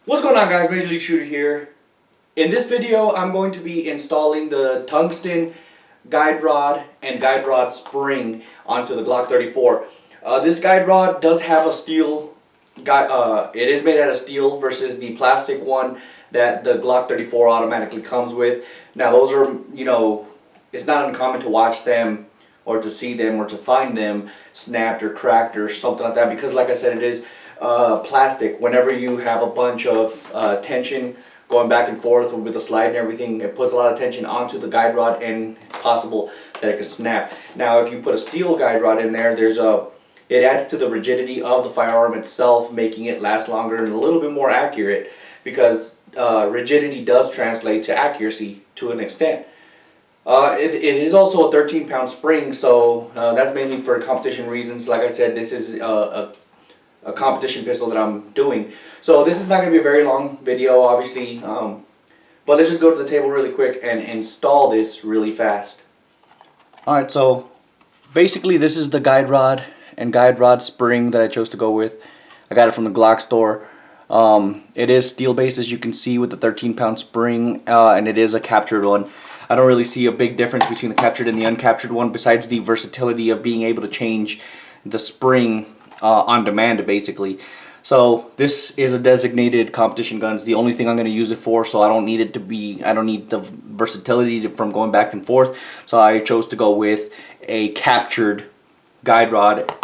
What's going on, guys? MajorLeaugeShooter here. In this video I'm going to be installing the tungsten guide rod and guide rod spring onto the Glock 34. This guide rod does have a steel it is made out of steel versus the plastic one that the Glock 34 automatically comes with. Now those are, it's not uncommon to watch them or to see them or to find them snapped or cracked or something like that, because like I said, it is plastic. Whenever you have a bunch of tension going back and forth with the slide and everything, it puts a lot of tension onto the guide rod and it's possible that it could snap. Now if you put a steel guide rod in there, it adds to the rigidity of the firearm itself, making it last longer and a little bit more accurate, because rigidity does translate to accuracy to an extent. It is also a 13-pound spring, so that's mainly for competition reasons. Like I said, this is a competition pistol that I'm doing. So this is not going to be a very long video, obviously, but let's just go to the table really quick and install this really fast. Alright, so basically this is the guide rod and guide rod spring that I chose to go with. I got it from the Glock store. It is steel based, as you can see, with the 13-pound spring, and it is a captured one. I don't really see a big difference between the captured and the uncaptured one, besides the versatility of being able to change the spring on demand, basically. So this is a designated competition gun. It's the only thing I'm going to use it for, so I don't need it to be, I don't need the versatility from going back and forth. So I chose to go with a captured guide rod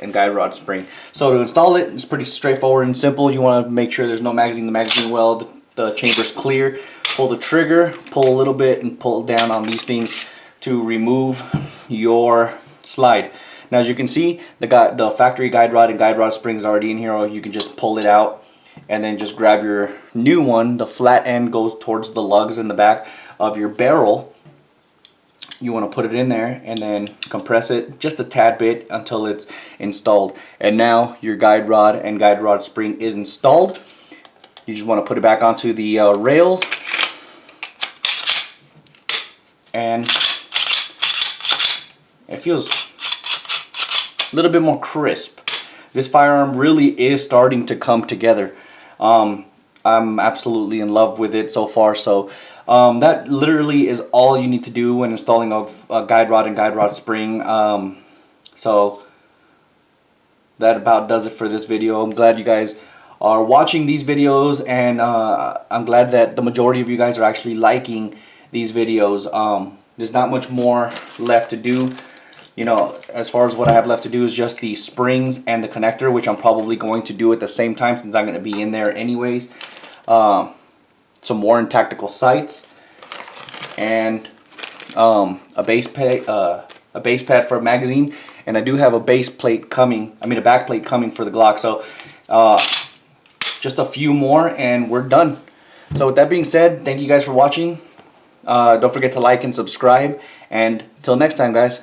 and guide rod spring. So to install it, it's pretty straightforward and simple. You want to make sure there's no magazine in the magazine well, the chamber's clear. Pull the trigger, pull a little bit, and pull down on these things to remove your slide. Now, as you can see, the factory guide rod and guide rod spring is already in here, or you can just pull it out and then just grab your new one. The flat end goes towards the lugs in the back of your barrel. You want to put it in there and then compress it just a tad bit until it's installed. And now your guide rod and guide rod spring is installed. You just want to put it back onto the rails, and it feels a little bit more crisp. This firearm really is starting to come together. I'm absolutely in love with it so far. So that literally is all you need to do when installing a guide rod and guide rod spring. So that about does it for this video. I'm glad you guys are watching these videos, and I'm glad that the majority of you guys are actually liking these videos. There's not much more left to do. As far as what I have left to do is just the springs and the connector, which I'm probably going to do at the same time since I'm going to be in there anyways. Some more in tactical sights, and a base pad for a magazine, and I do have a base plate coming. I mean, a back plate coming for the Glock. So just a few more and we're done. So with that being said, thank you guys for watching. Don't forget to like and subscribe, and till next time, guys.